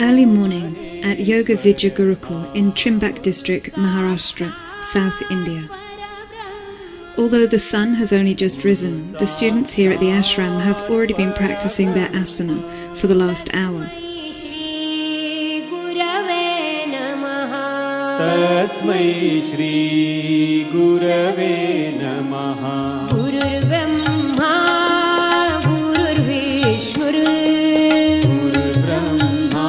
Early morning at Yoga Vidya Gurukul in Trimbak district, Maharashtra, South India. Although the sun has only just risen, the students here at the ashram have already been practicing their asana for the last hour. Tasmai Shri Gurave Namaha. Gurur Brahma, Gurur Vishnu. Gurur Brahma,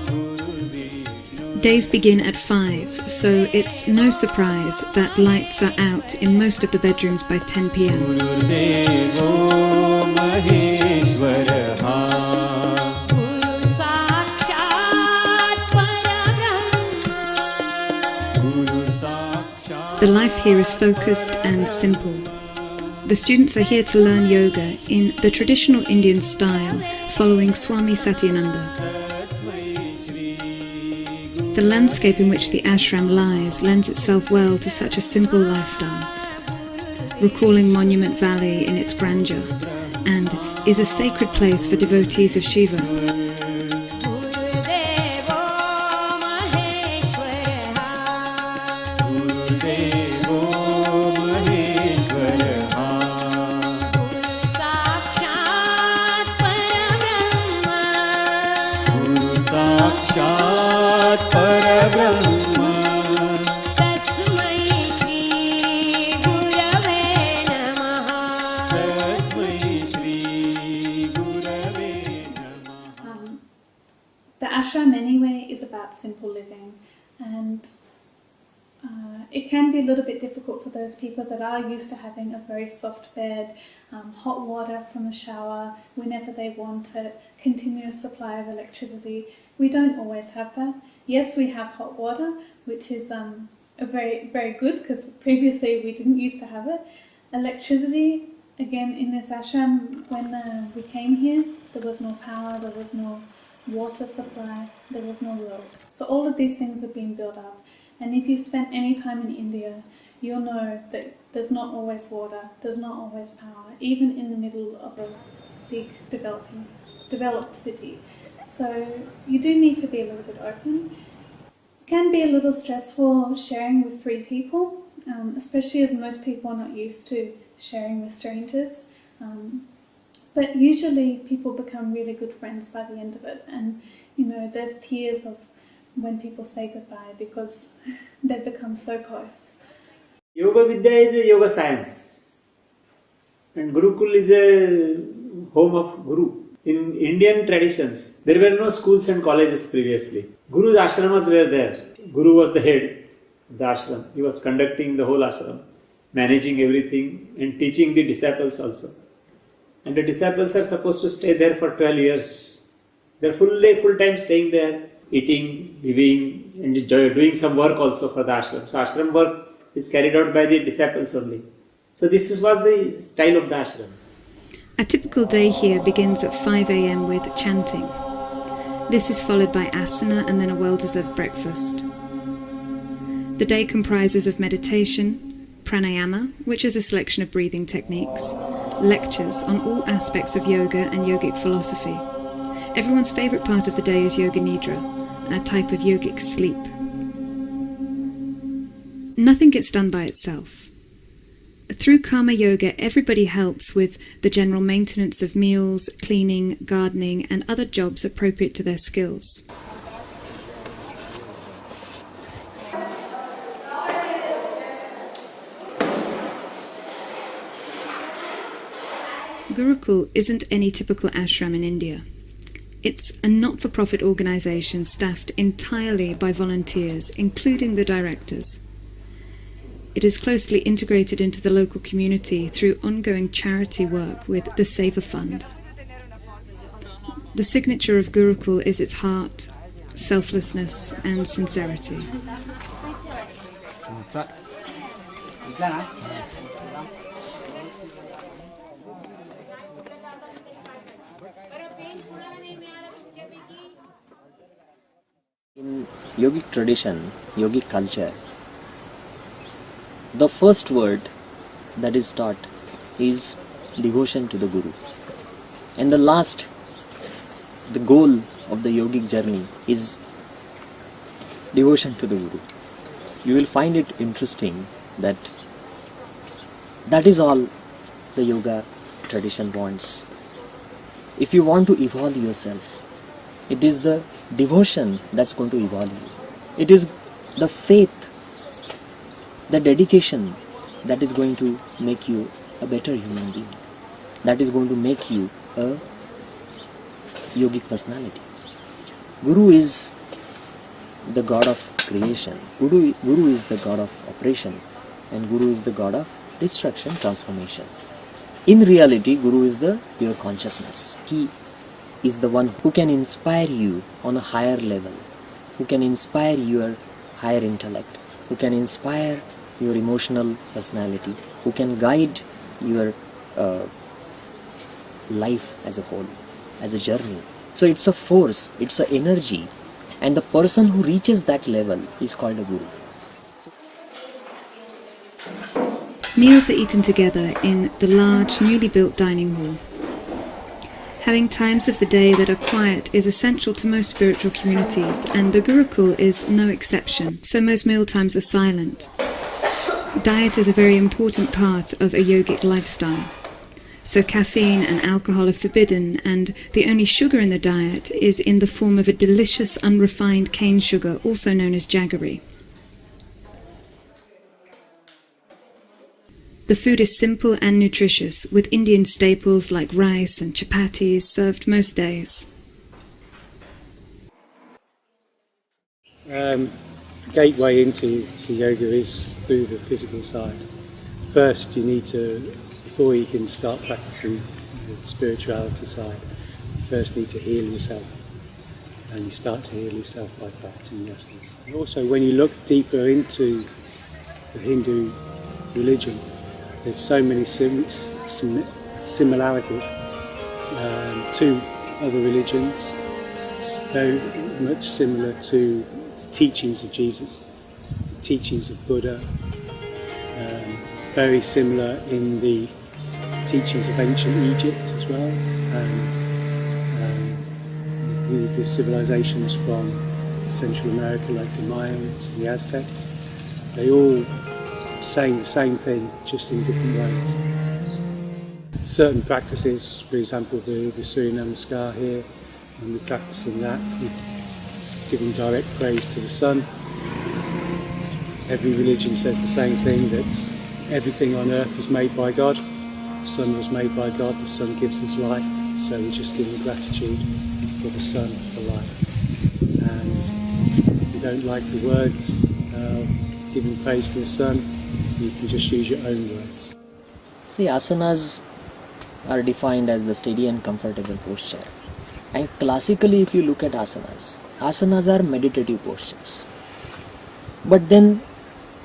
Gurur Vishnu. Days begin at 5, so it's no surprise that lights are out in most of the bedrooms by 10 p.m. Gurur Devo Maheshwaraha. The life here is focused and simple. The students are here to learn yoga in the traditional Indian style, following Swami Satyananda. The landscape in which the ashram lies lends itself well to such a simple lifestyle, recalling Monument Valley in its grandeur, and is a sacred place for devotees of Shiva. The ashram anyway is about simple living, and it can be a little bit difficult for those people that are used to having a very soft bed, hot water from the shower whenever they want it, continuous supply of electricity. We don't always have that. Yes, we have hot water, which is a very, very good, because previously we didn't used to have it. Electricity, again, in this ashram, when we came here, there was no power, there was no water supply, there was no road. So all of these things have been built up. And if you spent any time in India, you'll know that there's not always water, there's not always power, even in the middle of a big developed city. So you do need to be a little bit open. It can be a little stressful sharing with 3 people, especially as most people are not used to sharing with strangers. But usually people become really good friends by the end of it, and there's tears of when people say goodbye because they've become so close. Yoga Vidya is a yoga science, and Gurukul is a home of Guru. In Indian traditions, there were no schools and colleges previously. Guru's ashramas were there. Guru was the head of the ashram. He was conducting the whole ashram, managing everything and teaching the disciples also. And the disciples are supposed to stay there for 12 years. They're full time staying there, eating, living, and doing some work also for the ashram. So ashram work is carried out by the disciples only. So this was the style of the ashram. A typical day here begins at 5 a.m. with chanting. This is followed by asana and then a well-deserved breakfast. The day comprises of meditation, pranayama, which is a selection of breathing techniques, lectures on all aspects of yoga and yogic philosophy. Everyone's favourite part of the day is yoga nidra, a type of yogic sleep. Nothing gets done by itself. Through karma yoga, everybody helps with the general maintenance of meals, cleaning, gardening, and other jobs appropriate to their skills. Gurukul isn't any typical ashram in India. It's a not-for-profit organisation staffed entirely by volunteers, including the directors. It is closely integrated into the local community through ongoing charity work with the Seva Fund. The signature of Gurukul is its heart, selflessness and sincerity. In yogic tradition, yogic culture, the first word that is taught is devotion to the Guru. And the goal of the yogic journey is devotion to the Guru. You will find it interesting that is all the yoga tradition wants. If you want to evolve yourself, it is the devotion that's going to evolve you. It is the faith, the dedication that is going to make you a better human being. That is going to make you a yogic personality. Guru is the god of creation. Guru is the god of operation. And Guru is the god of destruction, transformation. In reality, Guru is the pure consciousness. He is the one who can inspire you on a higher level, who can inspire your higher intellect, who can inspire your emotional personality, who can guide your life as a whole, as a journey. So it's a force, it's an energy, and the person who reaches that level is called a Guru. Meals are eaten together in the large, newly built dining hall. Having times of the day that are quiet is essential to most spiritual communities, and the Gurukul is no exception, so most meal times are silent. Diet is a very important part of a yogic lifestyle. So caffeine and alcohol are forbidden, and the only sugar in the diet is in the form of a delicious unrefined cane sugar, also known as jaggery. The food is simple and nutritious, with Indian staples like rice and chapatis served most days. Gateway into yoga is through the physical side. First, you need to, before you can start practicing the spirituality side, you first need to heal yourself. And you start to heal yourself by practicing asanas. And also, when you look deeper into the Hindu religion, there's so many similarities to other religions. It's very much similar to the teachings of Jesus, the teachings of Buddha, very similar in the teachings of ancient Egypt as well, and the civilizations from Central America like the Mayans, the Aztecs. They all saying the same thing, just in different ways. Certain practices, for example, the Surya Namaskar here, when we're practicing that, we're giving direct praise to the sun. Every religion says the same thing, that everything on earth was made by God, the sun was made by God, the sun gives us life, so we're just giving gratitude for the sun, for life. And if you don't like the words, giving praise to the sun, you can just use your own words. See, asanas are defined as the steady and comfortable posture. And classically, if you look at asanas are meditative postures. But then,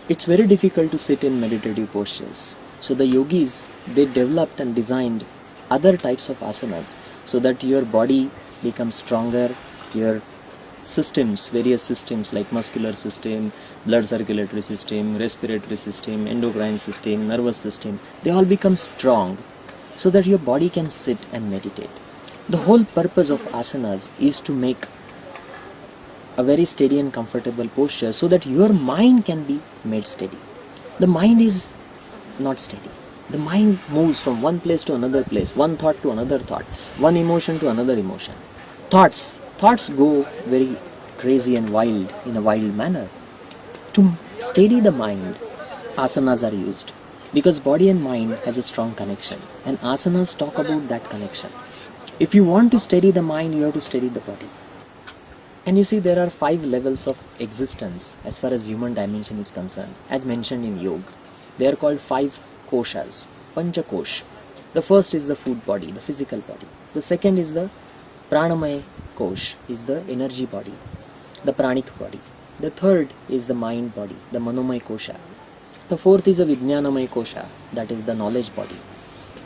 it's very difficult to sit in meditative postures. So the yogis, they developed and designed other types of asanas so that your body becomes stronger, your systems, various systems like muscular system, blood circulatory system, respiratory system, endocrine system, nervous system, they all become strong so that your body can sit and meditate. The whole purpose of asanas is to make a very steady and comfortable posture so that your mind can be made steady. The mind is not steady. The mind moves from one place to another place, one thought to another thought, one emotion to another emotion. Thoughts go very crazy and wild in a wild manner. To steady the mind, asanas are used because body and mind has a strong connection, and asanas talk about that connection. If you want to steady the mind, you have to steady the body. And you see, there are 5 levels of existence as far as human dimension is concerned, as mentioned in yoga. They are called 5 koshas, pancha kosh. The first is the food body, the physical body. The second is the pranamaya kosh, is the energy body, the pranic body. The third is the mind body, the manomaya kosha. The fourth is the vijnanamaya kosha, that is the knowledge body.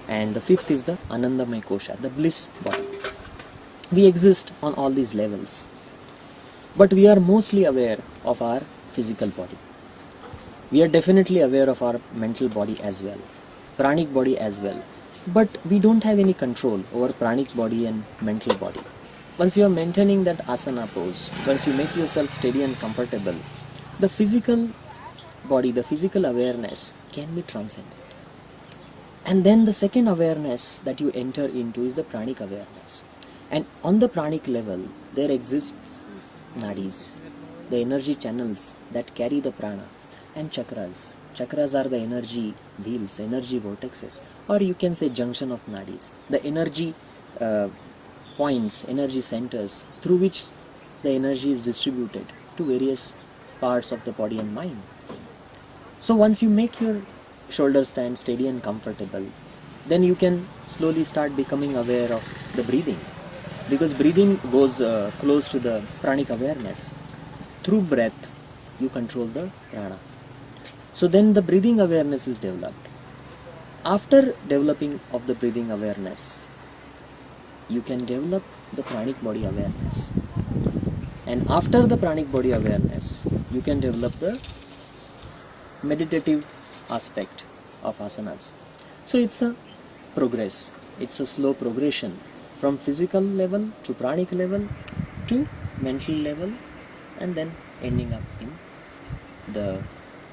And the fifth is the anandamaya kosha, the bliss body. We exist on all these levels, but we are mostly aware of our physical body. We are definitely aware of our mental body as well, pranic body as well, but we don't have any control over pranic body and mental body. once you are maintaining that asana pose, once you make yourself steady and comfortable, the physical body, the physical awareness can be transcended. And then the second awareness that you enter into is the pranic awareness. And on the pranic level, there exists nadis, the energy channels that carry the prana, and chakras. Chakras are the energy wheels, energy vortexes, or you can say junction of nadis, the energy points, energy centers through which the energy is distributed to various parts of the body and mind. So once you make your shoulders stand steady and comfortable, then you can slowly start becoming aware of the breathing, because breathing goes close to the pranic awareness. Through breath, you control the prana. So then the breathing awareness is developed. After developing of the breathing awareness, you can develop the pranic body awareness. And after the pranic body awareness, you can develop the meditative aspect of asanas. So it's a progress. It's a slow progression from physical level to pranic level to mental level, and then ending up in the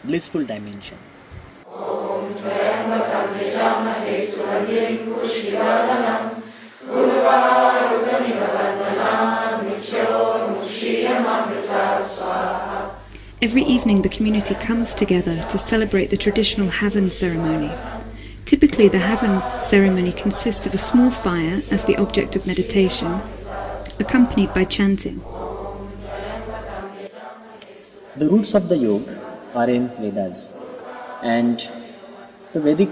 blissful dimension. Every evening the community comes together to celebrate the traditional Havan ceremony. Typically the Havan ceremony consists of a small fire as the object of meditation, accompanied by chanting. The roots of the yoga are in Vedas, and the Vedic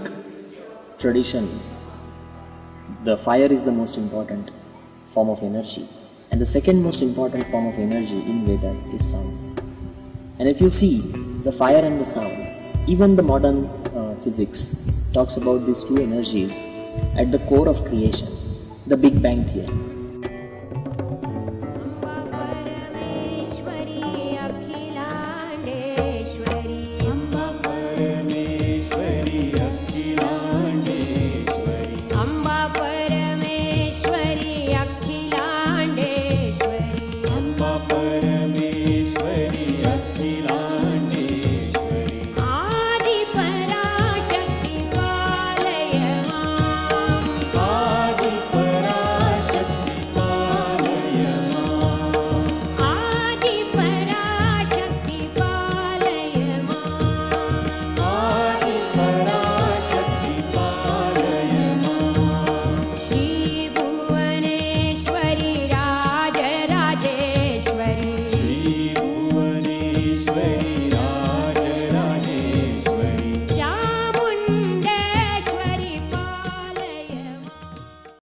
tradition, the fire is the most important form of energy, and the second most important form of energy in Vedas is sound. And if you see the fire and the sound, even the modern physics talks about these two energies at the core of creation, the Big Bang theory.